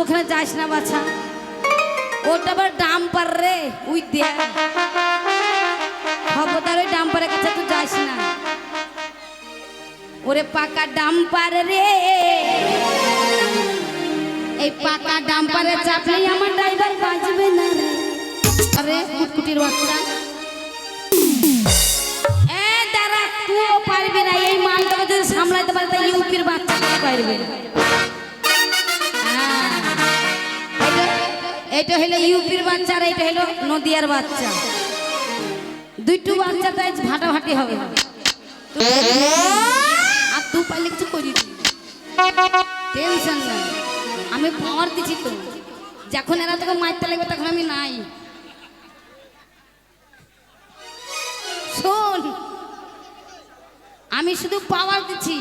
ওখানে যাস না বাছা, ওটা আবার ডাম্পার রে, উই দেখ খবরদার ওই ডাম্পারের কাছে তুই যাস না। ওরে পাকা ডাম্পার রে, এই পাকা ডাম্পারে চাপলেই আমার ড্রাইভার বাঁচবে না রে। আরে কুটকুটির বাচ্চা, এ দাঁড়া, তুইও পারবি না এই মালটাকে যদি সামলাইতে পারে তাই ইউপির বাচ্চা পারবে। এটা হলো ইউপির বাচ্চা আর এটা হলো নদিয়ার বাচ্চা, দুইটু বাচ্চা তাই ভাটাভাটি হবে। আর তুই পাইলে কিছু করি টেনশন নাই, আমি পাওয়ার দিচ্ছি তো, যখন এরা তোকে মারতে লাগবে তখন আমি নাই। শোন, আমি শুধু পাওয়ার দিচ্ছি,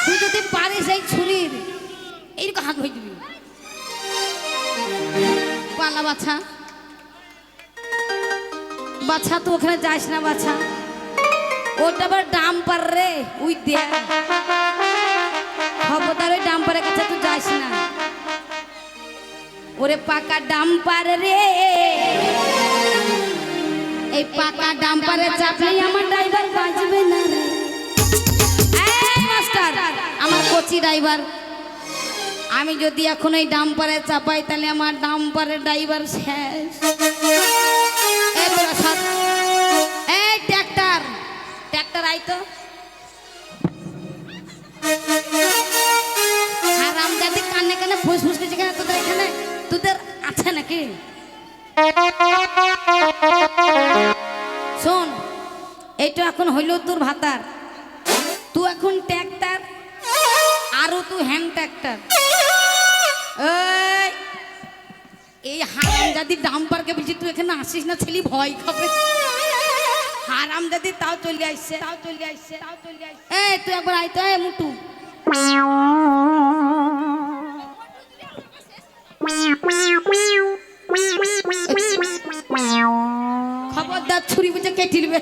তুই যদি পারিস এই ছুরির এইরকম হাত হয়ে দিবি। পালা বাছা, বাছা তুই ওখানে যাস না বাছা, ওটা আবার ডাম্পার রে, উই দেখ খবরদার ওই ডাম্পারের কাছে তুই যাস না। ওরে পাকা ডাম্পার রে, এই পাকা ডাম্পারে চাপলেই আমার ড্রাইভার বাঁচবে না রে। মাস্টার আমার কোচি ড্রাইভার, আমি যদি এখন এই ডাম্পারে চাপাই তাহলে আমার ডাম্পারের ড্রাইভার শেষ। এই ট্র্যাক্টর ট্র্যাক্টর আইতো, হারাম জাতি কানে কানে ফুসফুস করছে কেন তোদের এখানে, তোদের আছে নাকি? শোন, এইটা এখন হইল তোর ভাতার, তুই এখন ট্র্যাক্টর আরো তুই হ্যান্ড ট্র্যাক্টর। এই হারাম জাতি ডাম্পারকে বলছি তুই এখানে আসিস না, ছেলে ভয় খাবে। হারাম জাতি তাও চলে আসছে, তাও চলে আসছে, তাও চলে আসছে। তুই একবার আইতো মুটু, খবরদার ছুরি বুঝে কেটিলবে।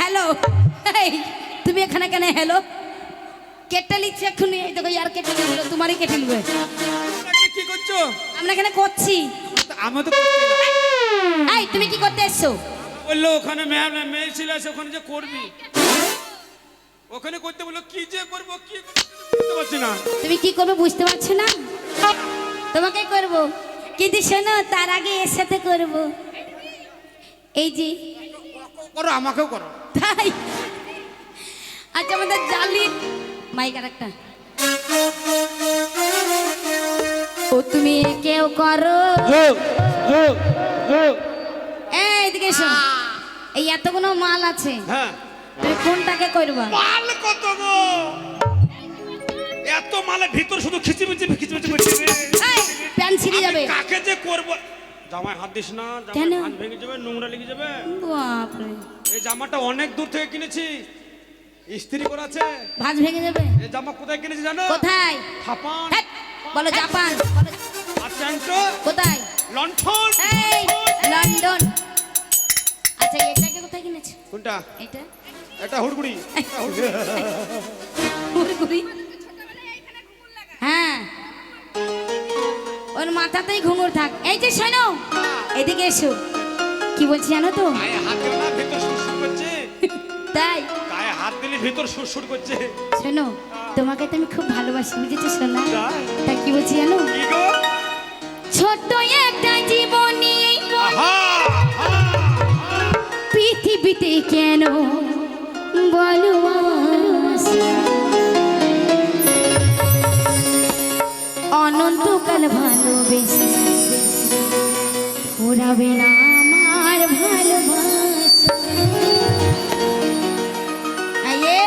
হ্যালো, তুমি এখানে কেন? হ্যালো, কেটে লিখছে এক্ষুনি, এই দেখো ইয়ার কেটে নিল, তোমারই কেটে নিবে। কি করছো? আমরা এখানে করছি। আমি তো করতে না। এই তুমি কি করতে এসছো? বললো ওখানে মেয়ে ছিল, ওখানে যে করবি, ওখানে করতে বললো কি যে করবো, কি বুঝতে পারছি না। তুমি কি করবে বুঝতে পারছো না? তোমাকে করব, কিন্তু শোনো তার আগে এর সাথে করব। এই যে করো, আমাকেও করো। তাই আচ্ছা, আমাদের জালি মাইক আর একটা, ও তুমি কেউ করো। এইদিকে এসো, এই এতগুলো মাল আছে, হ্যাঁ তুমি কোনটাকে করবা? মাল কত গো, এত মালের ভিতর শুধু খিচিমিচি খিচিমিচি করছে। প্যান্ট ছিঁড়ে যাবে। কাকে যে করব? জামায় হাত দিস না, জামায় ভাঁজ ভেঙে যাবে, নোংরা লেগে যাবে। বাপরে, এই জামাটা অনেক দূর থেকে কিনেছি, ইস্ত্রি করা আছে, ভাঁজ ভেঙে যাবে। এই জামা কোথায় কিনেছি জানো? কোথায়? জাপান। বলো জাপান। আর প্যান্টটা কোথায়? লন্ডন। এই লন্ডন। আচ্ছা এটাকে কোথায় কিনেছো? কোনটা? এটা এটা হুড়গুড়ি। হুড়গুড়ি, হ্যাঁ ওর মাথাতেই ঘুঙুর থাক। এই যে শোনো, এদিকে এসো, কি বলছি জানো তো? গায়ে হাত দিলে না ভিতর সুরসুর করছে। তাই গায়ে হাত দিলে ভিতর সুরসুর করছে। শোনো, তোমাকে তো আমি খুব ভালোবাসি, বুঝেছো শোনা? তাই কি বলছি জানো? কি গো? ছোট্ট একটা জীবনী পৃথিবীতে কেন বলো অনন্তকাল ভালোবেসে ওরাবে না আমার ভালোবাসা।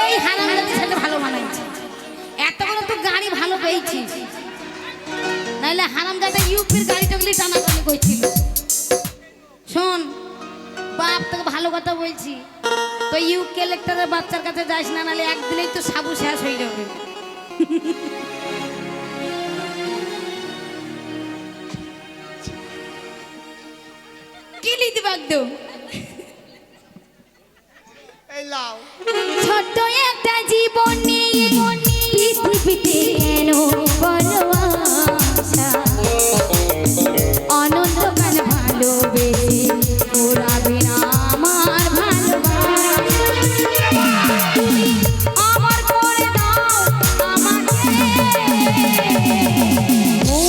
এই হারামজাদি ছেলে ভালো বানাইছে, এতগুলো তো গাড়ি ভালো পেয়েছিস, নাহলে হারামজাদা ইউপির গাড়িটাগুলি টানাটানি করছিল। শোন বাপ, তোকে ভালো কথা বলছি, তো ইউ কালেক্টরের বাচ্চার কাছে যাস না, নাহলে একদিনেই তো সাবু শেষ হয়ে যাবে। কি লিখতে পারতো? ছোট্ট একটা জীবন নিয়ে পিতে কেন বলো আশা অনন্তকাল ভালোবেসে পুরাবে না আমার ভালোবাসা আমার করে দাও আমাকে ও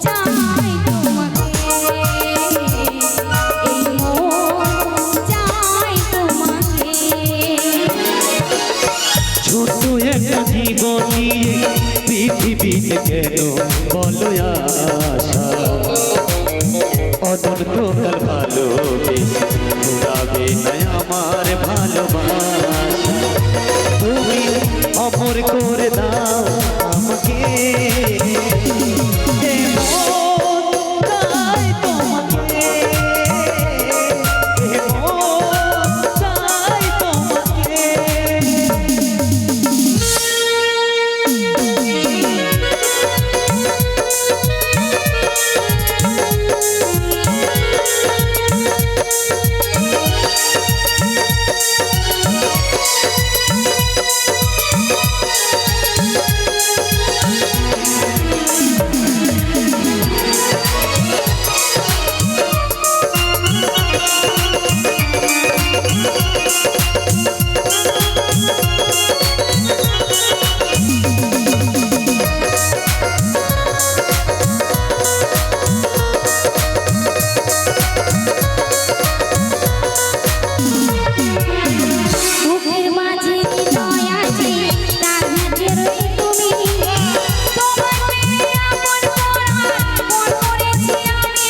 চাই তোমাকে এই মন চাই তোমাকে ছোট একটা জীবন নিয়ে পৃথিবীতে কেন বলো আশা অনন্তকাল ভালোবেসে ঘুরাবে না আমার ভালোবাসা তুমি অমর করে দাও আমাকে এ মন চাই তোমাকে এ মন চাই তোমাকে বুকের মাঝে হৃদয় আছে তার ভেতরে তুমি তোমার পেয়ে আপন করা মন করেছি আমি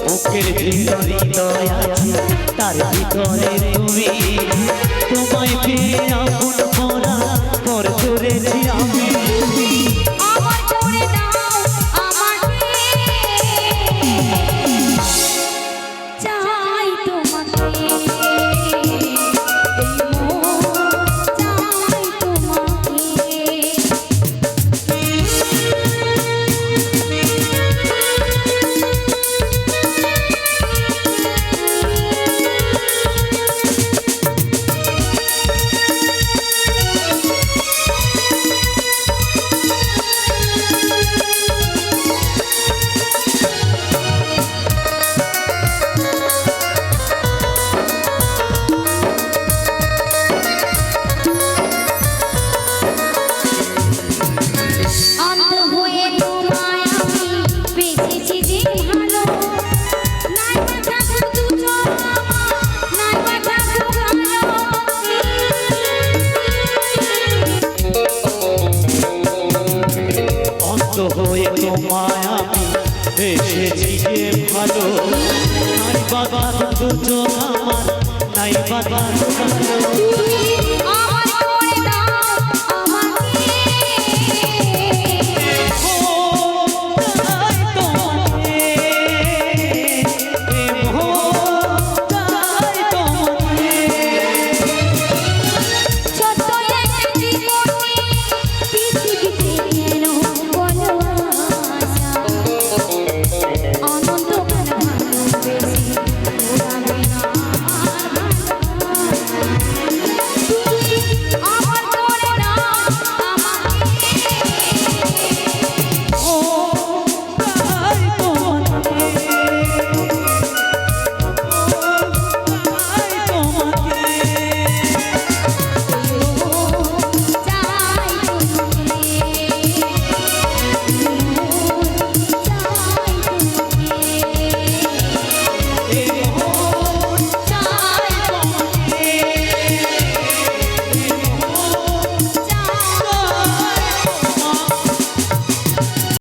বুকের ভিতর হৃদয় আছে তার ভিতরে তুমি তোমায় পেয়ে আপন করা পর করেছি আমি আমার করে দাও আমাকে চাই তোমাকে এই মন চাই তোমাকে অন্ধ হয়ে তোমায় আমি বেঁচেছি যে ভালো নাই বাধা শুধু নাই বাধা ভালো অন্ত হয়ে তোমায় আমি এসেছি যে ভালো নাই বাবা দুজন আমার নাই বাবা ভালো